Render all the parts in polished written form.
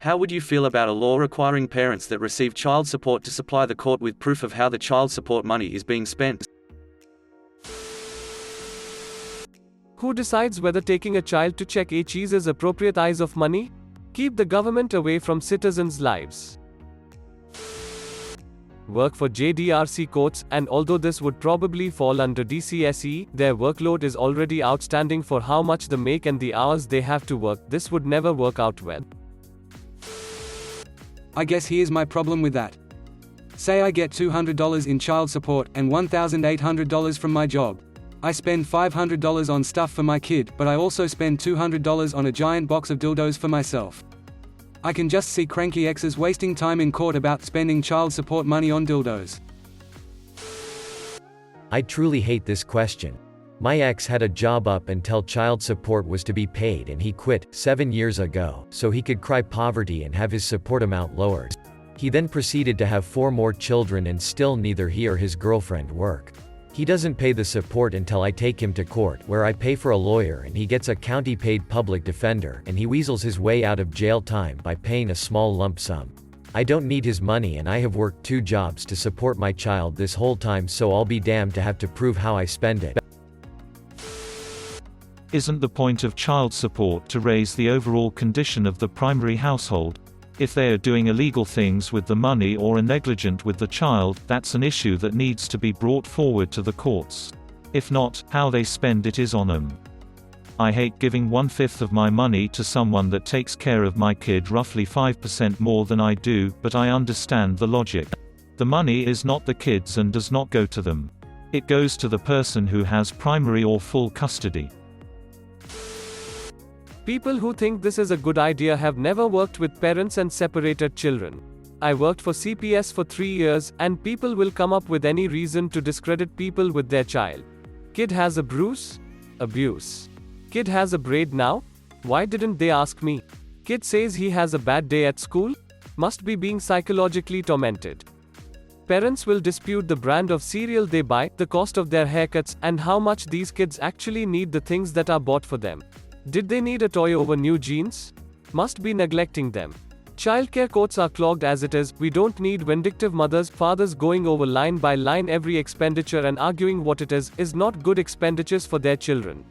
How would you feel about a law requiring parents that receive child support to supply the court with proof of how the child support money is being spent? Who decides whether taking a child to check HEs is appropriate use of money? Keep the government away from citizens' lives. Work for JDRC courts, and although this would probably fall under DCSE, their workload is already outstanding for how much they make and the hours they have to work. This would never work out well. I guess here's my problem with that. Say I get $200 in child support and $1,800 from my job. I spend $500 on stuff for my kid, but I also spend $200 on a giant box of dildos for myself. I can just see cranky exes wasting time in court about spending child support money on dildos. I truly hate this question. My ex had a job up until child support was to be paid and he quit 7 years ago so he could cry poverty and have his support amount lowered. He then proceeded to have 4 more children and still neither he or his girlfriend work. He doesn't pay the support until I take him to court, where I pay for a lawyer and he gets a county-paid public defender, and he weasels his way out of jail time by paying a small lump sum. I don't need his money and I have worked 2 jobs to support my child this whole time, so I'll be damned to have to prove how I spend it. Isn't the point of child support to raise the overall condition of the primary household? If they are doing illegal things with the money or are negligent with the child, that's an issue that needs to be brought forward to the courts. If not, how they spend it is on them. I hate giving 1/5 of my money to someone that takes care of my kid roughly 5% more than I do, but I understand the logic. The money is not the kids and does not go to them. It goes to the person who has primary or full custody. People who think this is a good idea have never worked with parents and separated children. I worked for CPS for 3 years, and people will come up with any reason to discredit people with their child. Kid has a bruise? Abuse. Kid has a braid now? Why didn't they ask me? Kid says he has a bad day at school? Must be being psychologically tormented. Parents will dispute the brand of cereal they buy, the cost of their haircuts, and how much these kids actually need the things that are bought for them. Did they need a toy over new jeans? Must be neglecting them. Childcare courts are clogged as it is. We don't need vindictive mothers, fathers going over line by line every expenditure and arguing what it is not good expenditures for their children.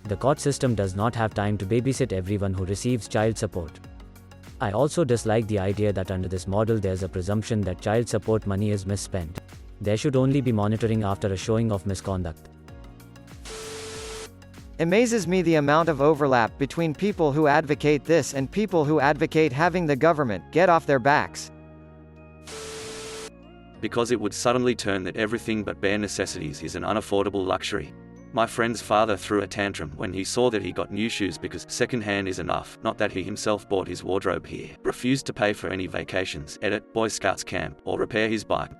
The court system does not have time to babysit everyone who receives child support. I also dislike the idea that under this model there's a presumption that child support money is misspent. There should only be monitoring after a showing of misconduct. Amazes me the amount of overlap between people who advocate this and people who advocate having the government get off their backs. Because it would suddenly turn that everything but bare necessities is an unaffordable luxury. My friend's father threw a tantrum when he saw that he got new shoes because second-hand is enough, not that he himself bought his wardrobe here. Refused to pay for any vacations, Boy Scouts camp, or repair his bike.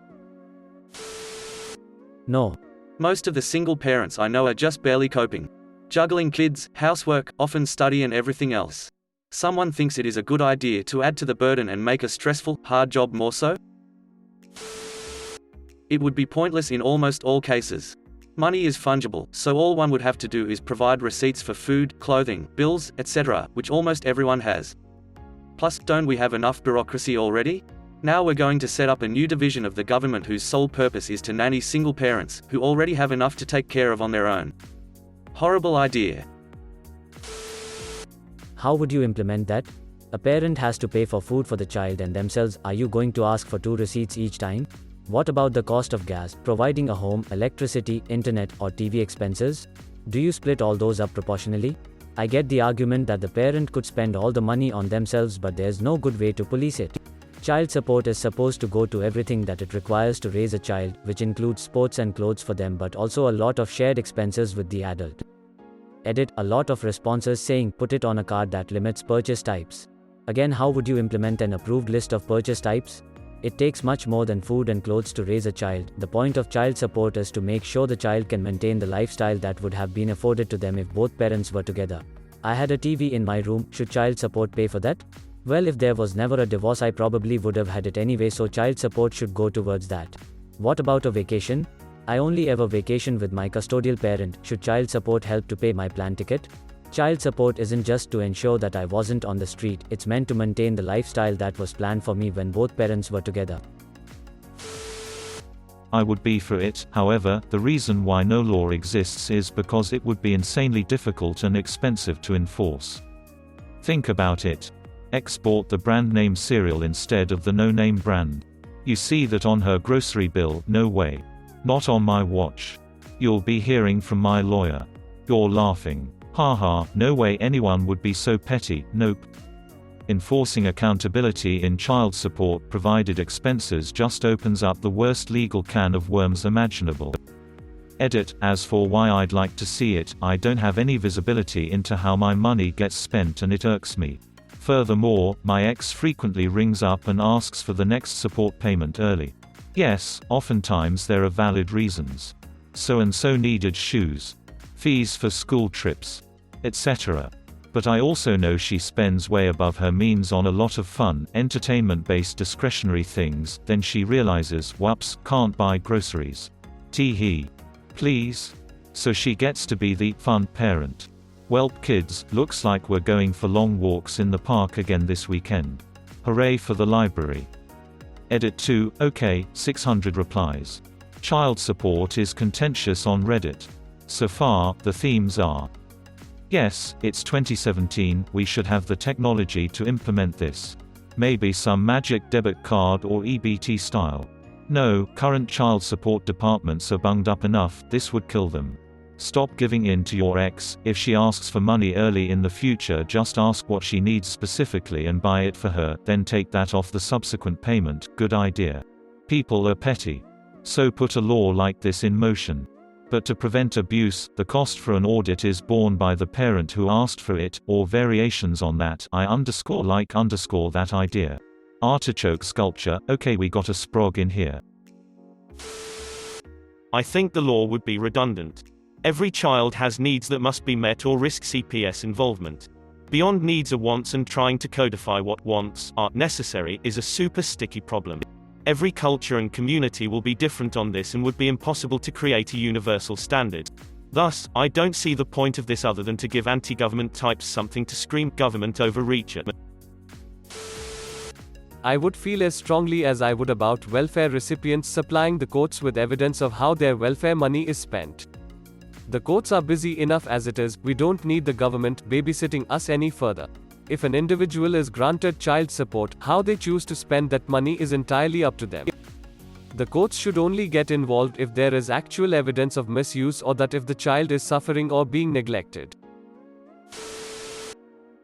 No. Most of the single parents I know are just barely coping. Juggling kids, housework, often study and everything else. Someone thinks it is a good idea to add to the burden and make a stressful, hard job more so? It would be pointless in almost all cases. Money is fungible, so all one would have to do is provide receipts for food, clothing, bills, etc., which almost everyone has. Plus, don't we have enough bureaucracy already? Now we're going to set up a new division of the government whose sole purpose is to nanny single parents, who already have enough to take care of on their own. Horrible idea. How would you implement that? A parent has to pay for food for the child and themselves. Are you going to ask for 2 receipts each time? What about the cost of gas, providing a home, electricity, internet, or TV expenses? Do you split all those up proportionally? I get the argument that the parent could spend all the money on themselves, but there's no good way to police it. Child support is supposed to go to everything that it requires to raise a child, which includes sports and clothes for them, but also a lot of shared expenses with the adult. Edit, a lot of responses saying put it on a card that limits purchase types. Again, how would you implement an approved list of purchase types? It takes much more than food and clothes to raise a child. The point of child support is to make sure the child can maintain the lifestyle that would have been afforded to them if both parents were together. I had a TV in my room. Should child support pay for that? Well, if there was never a divorce, I probably would have had it anyway, so child support should go towards that. What about a vacation? I only ever vacation with my custodial parent. Should child support help to pay my plane ticket? Child support isn't just to ensure that I wasn't on the street, it's meant to maintain the lifestyle that was planned for me when both parents were together. I would be for it, however, the reason why no law exists is because it would be insanely difficult and expensive to enforce. Think about it. Export the brand name cereal instead of the no-name brand. You see that on her grocery bill, no way. Not on my watch. You'll be hearing from my lawyer. You're laughing. Haha, no way anyone would be so petty, nope. Enforcing accountability in child support provided expenses just opens up the worst legal can of worms imaginable. Edit, as for why I'd like to see it, I don't have any visibility into how my money gets spent and it irks me. Furthermore, my ex frequently rings up and asks for the next support payment early. Yes, oftentimes there are valid reasons. So-and-so needed shoes. Fees for school trips. Etc. But I also know she spends way above her means on a lot of fun, entertainment-based discretionary things, then she realizes, whoops, can't buy groceries. Tee-hee. Please? So she gets to be the fun parent. Welp kids, looks like we're going for long walks in the park again this weekend. Hooray for the library. Edit 2, okay, 600 replies. Child support is contentious on Reddit. So far, the themes are: yes, it's 2017, we should have the technology to implement this. Maybe some magic debit card or EBT style. No, current child support departments are bunged up enough, this would kill them. Stop giving in to your ex. If she asks for money early in the future, just ask what she needs specifically and buy it for her, then take that off the subsequent payment. Good idea. People are petty. So put a law like this in motion. But to prevent abuse, the cost for an audit is borne by the parent who asked for it, or variations on that. That idea. Artichoke sculpture, okay, we got a sprog in here. I think the law would be redundant. Every child has needs that must be met or risk CPS involvement. Beyond needs are wants, and trying to codify what wants are necessary is a super sticky problem. Every culture and community will be different on this and would be impossible to create a universal standard. Thus, I don't see the point of this other than to give anti-government types something to scream government overreach at. I would feel as strongly as I would about welfare recipients supplying the courts with evidence of how their welfare money is spent. The courts are busy enough as it is, we don't need the government babysitting us any further. If an individual is granted child support, how they choose to spend that money is entirely up to them. The courts should only get involved if there is actual evidence of misuse or that if the child is suffering or being neglected.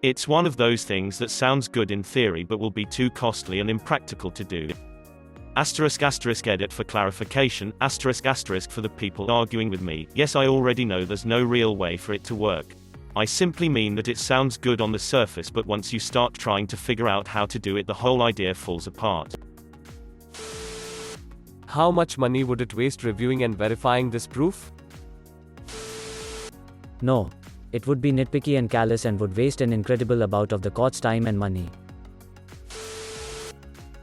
It's one of those things that sounds good in theory but will be too costly and impractical to do. **edit for clarification, *** for the people arguing with me, yes, I already know there's no real way for it to work. I simply mean that it sounds good on the surface, but once you start trying to figure out how to do it, the whole idea falls apart. How much money would it waste reviewing and verifying this proof? No. It would be nitpicky and callous and would waste an incredible amount of the court's time and money.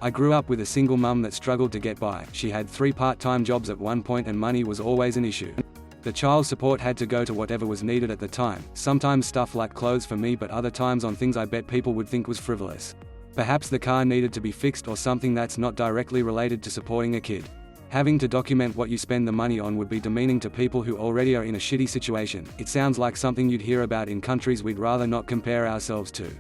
I grew up with a single mum that struggled to get by. She had 3 part-time jobs at one point and money was always an issue. The child support had to go to whatever was needed at the time, sometimes stuff like clothes for me, but other times on things I bet people would think was frivolous. Perhaps the car needed to be fixed or something that's not directly related to supporting a kid. Having to document what you spend the money on would be demeaning to people who already are in a shitty situation. It sounds like something you'd hear about in countries we'd rather not compare ourselves to.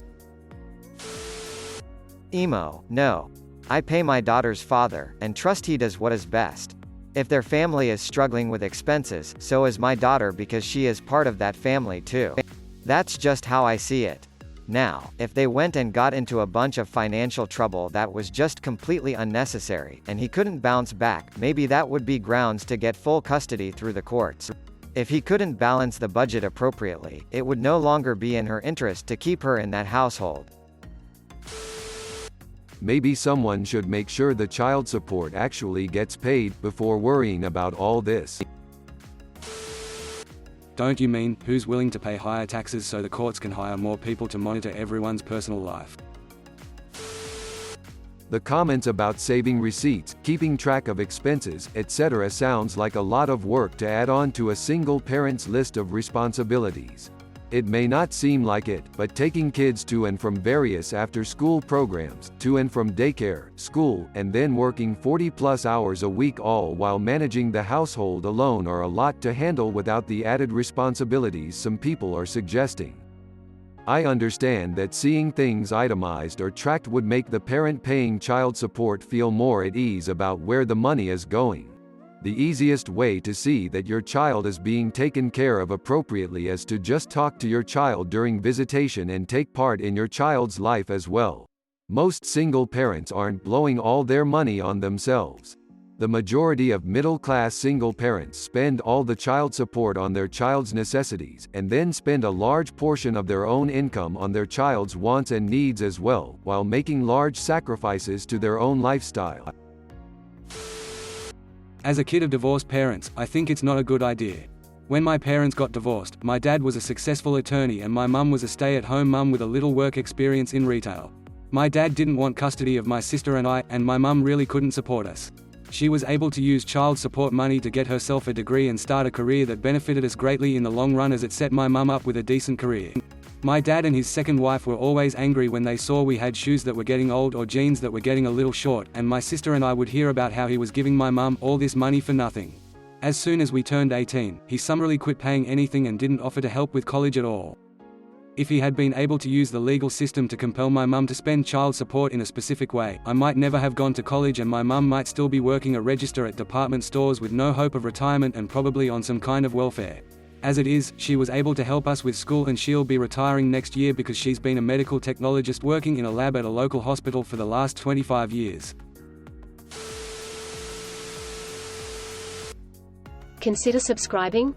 Emo, no. I pay my daughter's father, and trust he does what is best. If their family is struggling with expenses, so is my daughter because she is part of that family too. That's just how I see it. Now, if they went and got into a bunch of financial trouble that was just completely unnecessary, and he couldn't bounce back, maybe that would be grounds to get full custody through the courts. If he couldn't balance the budget appropriately, it would no longer be in her interest to keep her in that household. Maybe someone should make sure the child support actually gets paid before worrying about all this. Don't you mean, who's willing to pay higher taxes so the courts can hire more people to monitor everyone's personal life? The comments about saving receipts, keeping track of expenses, etc. sounds like a lot of work to add on to a single parent's list of responsibilities. It may not seem like it, but taking kids to and from various after-school programs, to and from daycare, school, and then working 40-plus hours a week all while managing the household alone are a lot to handle without the added responsibilities some people are suggesting. I understand that seeing things itemized or tracked would make the parent paying child support feel more at ease about where the money is going. The easiest way to see that your child is being taken care of appropriately is to just talk to your child during visitation and take part in your child's life as well. Most single parents aren't blowing all their money on themselves. The majority of middle-class single parents spend all the child support on their child's necessities, and then spend a large portion of their own income on their child's wants and needs as well, while making large sacrifices to their own lifestyle. As a kid of divorced parents, I think it's not a good idea. When my parents got divorced, my dad was a successful attorney and my mum was a stay-at-home mum with a little work experience in retail. My dad didn't want custody of my sister and I, and my mum really couldn't support us. She was able to use child support money to get herself a degree and start a career that benefited us greatly in the long run, as it set my mum up with a decent career. My dad and his second wife were always angry when they saw we had shoes that were getting old or jeans that were getting a little short, and my sister and I would hear about how he was giving my mum all this money for nothing. As soon as we turned 18, he summarily quit paying anything and didn't offer to help with college at all. If he had been able to use the legal system to compel my mum to spend child support in a specific way, I might never have gone to college and my mum might still be working a register at department stores with no hope of retirement and probably on some kind of welfare. As it is, she was able to help us with school and she'll be retiring next year because she's been a medical technologist working in a lab at a local hospital for the last 25 years. Consider subscribing.